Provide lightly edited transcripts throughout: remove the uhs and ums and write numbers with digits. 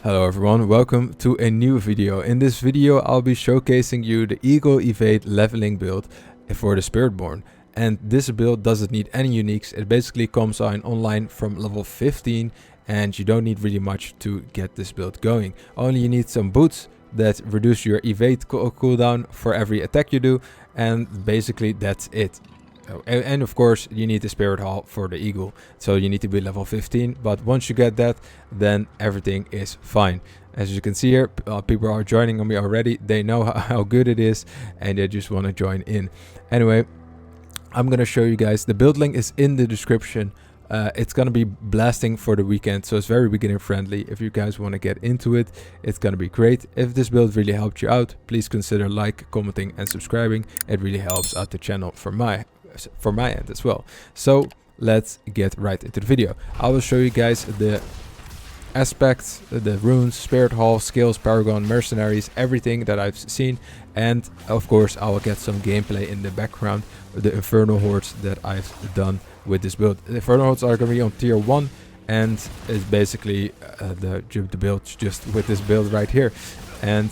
Hello everyone, welcome to a new video. In this video I'll be showcasing you the Eagle Evade leveling build for the Spiritborn. And this build doesn't need any uniques. It basically comes on online from level 15 and you don't need really much to get this build going. Only you need some boots that reduce your evade cooldown for every attack you do, and basically that's it. And of course you need the Spirit Hall for the Eagle, so you need to be level 15, but once you get that, then everything is fine. As you can see here, people are joining on me already. They know how good it is and they just want to join in. Anyway, I'm gonna show you guys. The build link is in the description. It's gonna be blasting for the weekend, so it's very beginner friendly. If you guys want to get into it, it's gonna be great. If this build really helped you out, please consider like, commenting and subscribing. It really helps out the channel for my end as well. So let's get right into the video. I will show you guys the aspects, the runes, Spirit Hall, skills, Paragon, mercenaries, everything that I've seen, and of course I will get some gameplay in the background, the Infernal Hordes that I've done with this build. The Infernal Hordes are going to be on tier 1 and it's basically the build just with this build right here. And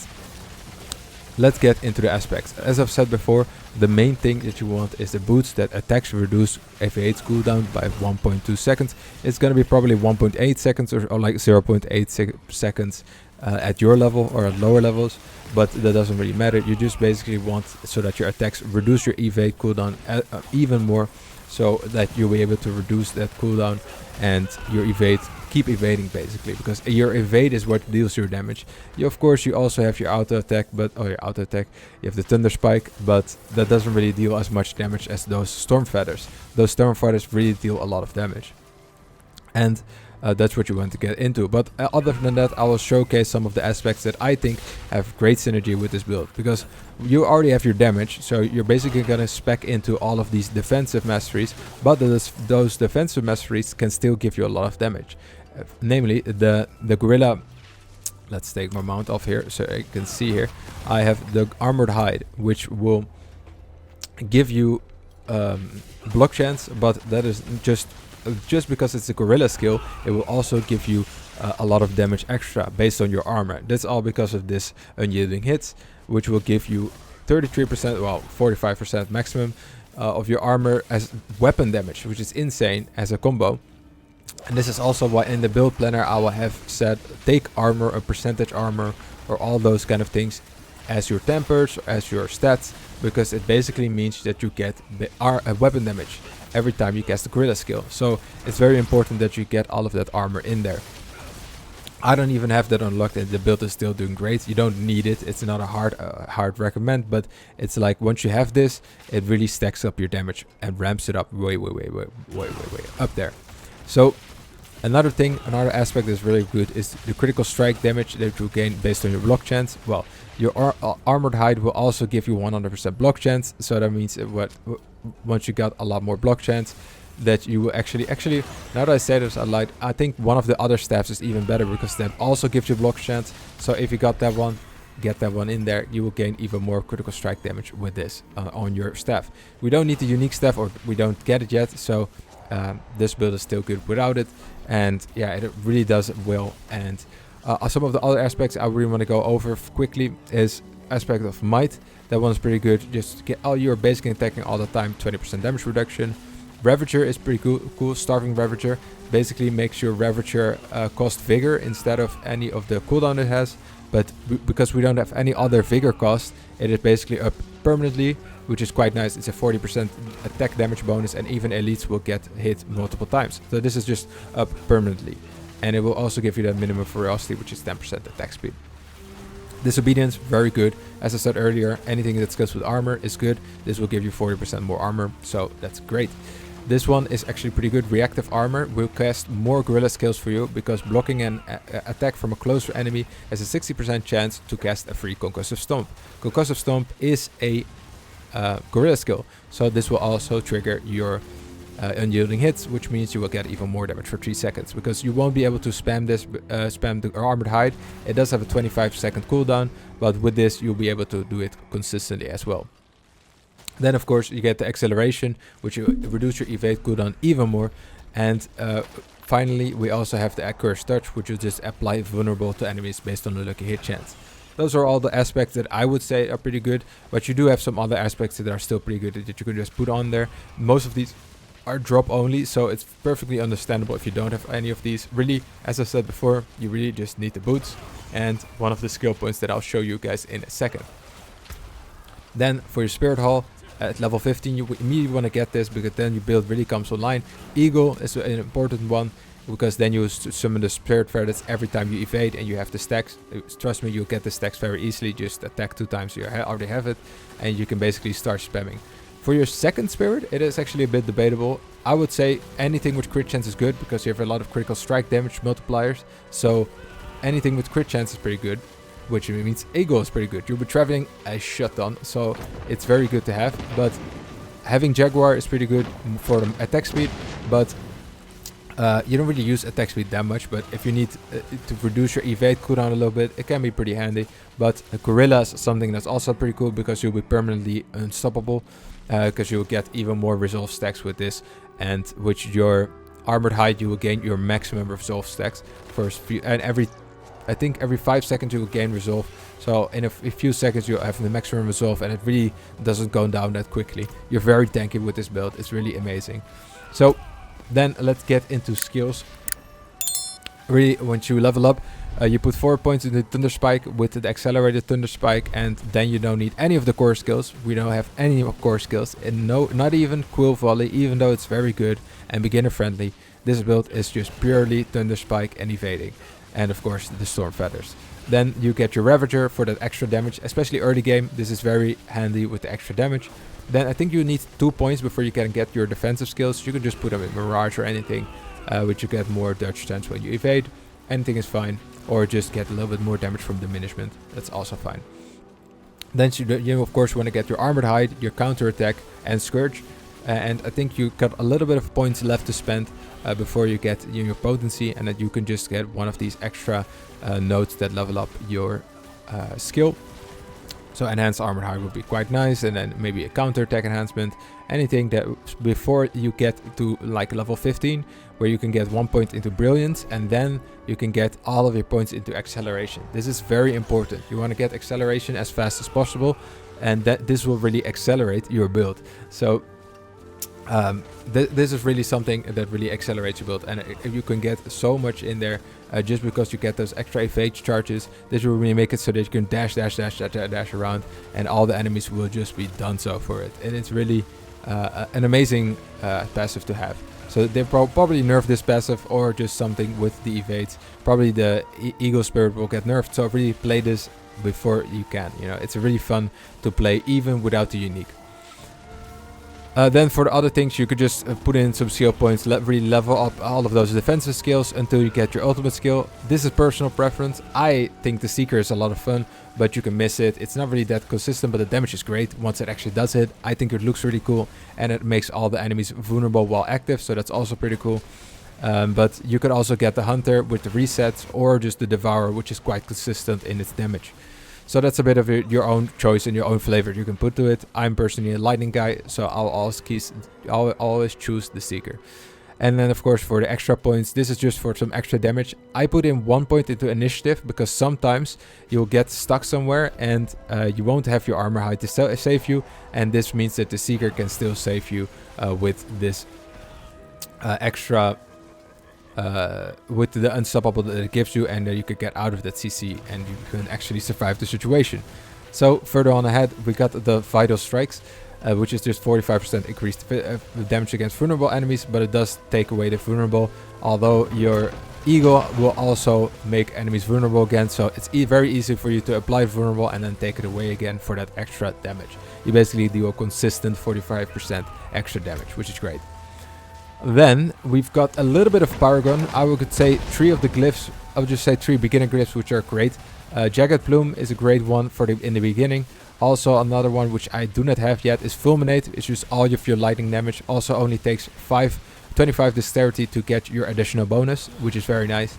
let's get into the aspects. As I've said before, the main thing that you want is the boots that attacks reduce evade cooldown by 1.2 seconds. It's going to be probably 1.8 seconds or like 0.8 seconds at your level or at lower levels, but that doesn't really matter. You just basically want so that your attacks reduce your evade cooldown even more, so that you'll be able to reduce that cooldown and your evade keep evading basically, because your evade is what deals your damage. Of course you also have your auto attack, but you have the thunder spike, but that doesn't really deal as much damage as those storm feathers. Those storm feathers really deal a lot of damage, and that's what you want to get into. But other than that, I will showcase some of the aspects that I think have great synergy with this build, because you already have your damage, so you're basically going to spec into all of these defensive masteries, but those defensive masteries can still give you a lot of damage. Namely the gorilla. Let's take my mount off here so you can see here. I have the armored hide, which will give you block chance, but that is just because it's a gorilla skill. It will also give you a lot of damage extra based on your armor. That's all because of this unyielding hits, which will give you 33%, well 45% maximum of your armor as weapon damage, which is insane as a combo. And this is also why in the build planner I will have said take armor, a percentage armor, or all those kind of things as your tempers, as your stats, because it basically means that you get weapon damage every time you cast the gorilla skill. So it's very important that you get all of that armor in there. I don't even have that unlocked and the build is still doing great. You don't need it. It's not a hard recommend, but it's like once you have this, it really stacks up your damage and ramps it up way up there. So another aspect that's really good is the critical strike damage that you gain based on your block chance. Well, your armored hide will also give you 100% block chance, so that means once you got a lot more block chance, that you will actually now that I say this, I think one of the other staffs is even better, because that also gives you block chance. So if you got that one, get that one in there, you will gain even more critical strike damage with this on your staff. We don't need the unique staff, or we don't get it yet, so this build is still good without it, and yeah, it really does well. And some of the other aspects I really want to go over quickly is aspect of might. That one's pretty good. Just get you're basically attacking all the time, 20% damage reduction. Ravager is pretty cool. Starving Ravager basically makes your Ravager cost vigor instead of any of the cooldown it has, but because we don't have any other vigor cost, it is basically up permanently, which is quite nice. It's a 40% attack damage bonus, and even elites will get hit multiple times. So this is just up permanently, and it will also give you that minimum ferocity, which is 10% attack speed. Disobedience, very good. As I said earlier, anything that goes with armor is good. This will give you 40% more armor, so that's great. This one is actually pretty good. Reactive armor will cast more gorilla skills for you, because blocking an attack from a closer enemy has a 60% chance to cast a free concussive stomp. Concussive stomp is a gorilla skill, so this will also trigger your unyielding hits, which means you will get even more damage for 3 seconds, because you won't be able to spam the armored hide. It does have a 25-second cooldown, but with this you'll be able to do it consistently as well. Then of course you get the acceleration, which will reduce your evade cooldown even more, and finally, we also have the Accursed Touch, which will just apply vulnerable to enemies based on the lucky hit chance. Those are all the aspects that I would say are pretty good, but you do have some other aspects that are still pretty good that you can just put on there. Most of these are drop only, so it's perfectly understandable if you don't have any of these. Really, as I said before, you really just need the boots and one of the skill points that I'll show you guys in a second. Then for your Spirit Hall, at level 15 you immediately want to get this, because then your build really comes online. Eagle is an important one, because then you summon the Spirit Credits every time you evade and you have the stacks. Trust me, you'll get the stacks very easily. Just attack 2 times, you already have it, and you can basically start spamming. For your second Spirit, it is actually a bit debatable. I would say anything with crit chance is good, because you have a lot of critical strike damage multipliers. So anything with crit chance is pretty good, which means Eagle is pretty good. You'll be traveling a shit ton, so it's very good to have. But having Jaguar is pretty good for the attack speed, but you don't really use attack speed that much. But if you need to reduce your evade cooldown a little bit, it can be pretty handy. But Gorilla is something that's also pretty cool, because you'll be permanently unstoppable, because you'll get even more resolve stacks with this, and with your Armored Hide you will gain your maximum resolve stacks for I think every 5 seconds you will gain resolve. So in a few seconds you'll have the maximum resolve, and it really doesn't go down that quickly. You're very tanky with this build. It's really amazing. So then let's get into skills. Really, once you level up, you put 4 points in the Thunder Spike with the accelerated Thunder Spike, and then you don't need any of the core skills. We don't have any core skills, and not even Quill Volley, even though it's very good and beginner friendly. This build is just purely Thunder Spike and evading. And of course the Storm Feathers. Then you get your Ravager for that extra damage, especially early game. This is very handy with the extra damage. Then I think you need 2 points before you can get your defensive skills. You can just put them in Mirage or anything, which you get more dodge stance when you evade. Anything is fine, or just get a little bit more damage from diminishment. That's also fine. Then you of course want to get your Armored Hide, your counter attack, and Scourge. And I think you got a little bit of points left to spend before you get your potency, and that you can just get one of these extra nodes that level up your skill. So enhanced Armored Hide would be quite nice, and then maybe a counter attack enhancement. Anything that before you get to like level 15, where you can get 1 point into Brilliance, and then you can get all of your points into Acceleration. This is very important. You want to get Acceleration as fast as possible, and this will really accelerate your build. So this is really something that really accelerates your build, and if you can get so much in there just because you get those extra evade charges, this will really make it so that you can dash around, and all the enemies will just be done so for it. And it's really an amazing passive to have. So they probably nerf this passive, or just something with the evades. Probably the Eagle Spirit will get nerfed, so really play this before you can. You know, it's really fun to play even without the unique. Then for the other things, you could just put in some skill points, really level up all of those defensive skills until you get your ultimate skill. This is personal preference. I think the Seeker is a lot of fun, but you can miss it. It's not really that consistent, but the damage is great once it actually does hit. I think it looks really cool, and it makes all the enemies vulnerable while active, so that's also pretty cool. But you could also get the Hunter with the resets, or just the Devourer, which is quite consistent in its damage. So that's a bit of your own choice and your own flavor you can put to it. I'm personally a lightning guy, so I'll always choose the Seeker. And then of course for the extra points, this is just for some extra damage. I put in 1 point into initiative, because sometimes you'll get stuck somewhere and you won't have your Armor Hide to save you. And this means that the Seeker can still save you with this extra with the unstoppable that it gives you, and you could get out of that CC and you can actually survive the situation. So further on ahead, we got the Vital Strikes, which is just 45% increased damage against vulnerable enemies, but it does take away the vulnerable, although your Eagle will also make enemies vulnerable again, so it's very easy for you to apply vulnerable and then take it away again for that extra damage. You basically do a consistent 45% extra damage, which is great. Then we've got a little bit of Paragon. I would say 3 of the glyphs. I would just say 3 beginner glyphs, which are great. Jagged Plume is a great one for in the beginning. Also another one which I do not have yet is Fulminate. It's just all of your lightning damage. Also only takes 25 dexterity to get your additional bonus, which is very nice.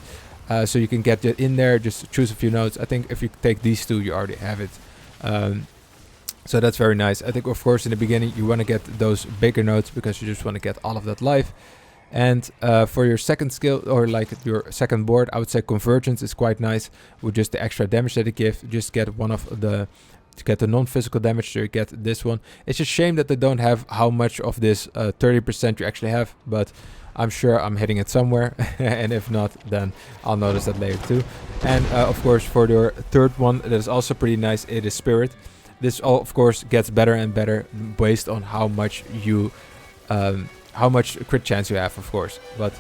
So you can get it in there. Just choose a few nodes. I think if you take these 2, you already have it. So that's very nice. I think of course in the beginning you want to get those bigger nodes, because you just want to get all of that life. And for your second skill, or like your second board, I would say Convergence is quite nice with just the extra damage that it gives. Just get one of the, to get the non-physical damage, so you get this one. It's a shame that they don't have how much of this 30% you actually have, but I'm sure I'm hitting it somewhere, and if not, then I'll notice that later too. And of course, for your third one, that is also pretty nice, it is Spirit. This all, of course, gets better and better based on how much you, how much crit chance you have, of course. But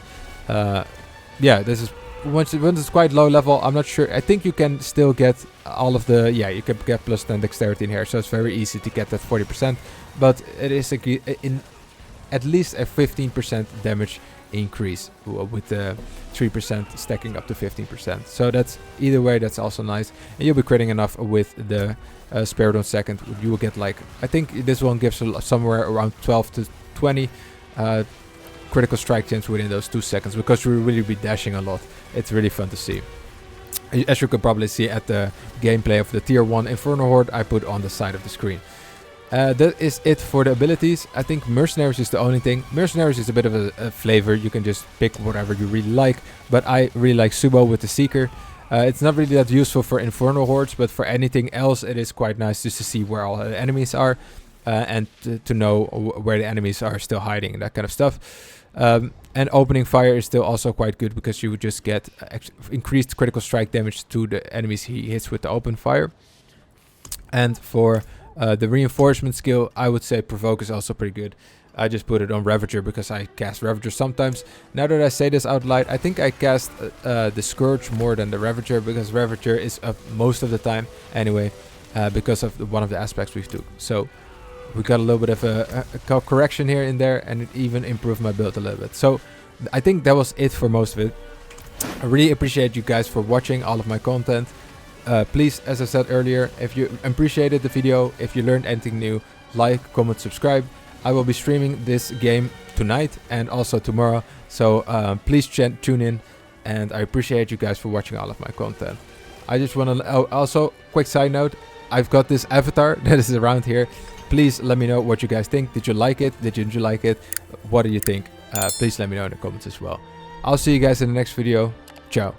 yeah, this is once it's quite low level. I'm not sure. I think you can still get all of the, yeah, you can get plus 10 dexterity in here, so it's very easy to get that 40%. But it is in at least a 15% damage increase with the 3% stacking up to 15%. So that's, either way, that's also nice. And you'll be critting enough with the Spiritborn second. You will get, like, I think this one gives somewhere around 12 to 20 critical strike chance within those 2 seconds, because you will really be dashing a lot. It's really fun to see. As you could probably see at the gameplay of the tier 1 Inferno Horde I put on the side of the screen. That is it for the abilities. I think Mercenaries is the only thing. Mercenaries is a bit of a flavor. You can just pick whatever you really like. But I really like Subo with the Seeker. It's not really that useful for Inferno Hordes, but for anything else it is quite nice just to see where all the enemies are. And to know where the enemies are still hiding and that kind of stuff. And opening fire is still also quite good, because you would just get increased critical strike damage to the enemies he hits with the open fire. And for the reinforcement skill, I would say Provoke is also pretty good. I just put it on Ravager because I cast Ravager sometimes. Now that I say this out loud, I think I cast the Scourge more than the Ravager, because Ravager is up most of the time anyway, because of one of the aspects we took. So we got a little bit of a correction here and there, and it even improved my build a little bit. So I think that was it for most of it. I really appreciate you guys for watching all of my content. Please, as I said earlier, if you appreciated the video, if you learned anything new, like, comment, subscribe. I will be streaming this game tonight and also tomorrow, so please tune in, and I appreciate you guys for watching all of my content. I just want to, also, quick side note, I've got this avatar that is around here. Please let me know what you guys think. Did you like it? Didn't you like it? What do you think? Please let me know in the comments as well. I'll see you guys in the next video. Ciao.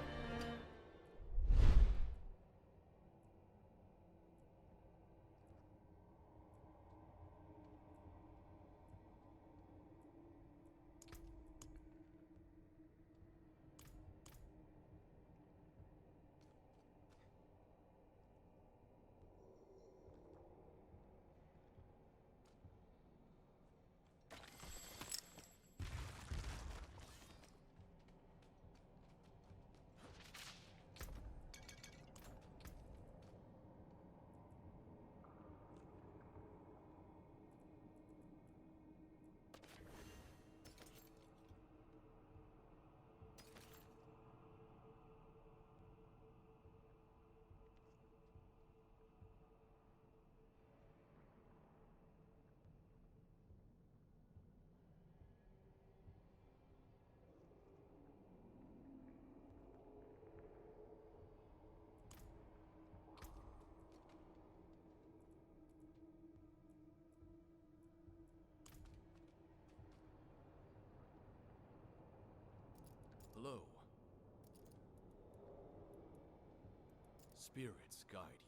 Hello. Spirits guide you.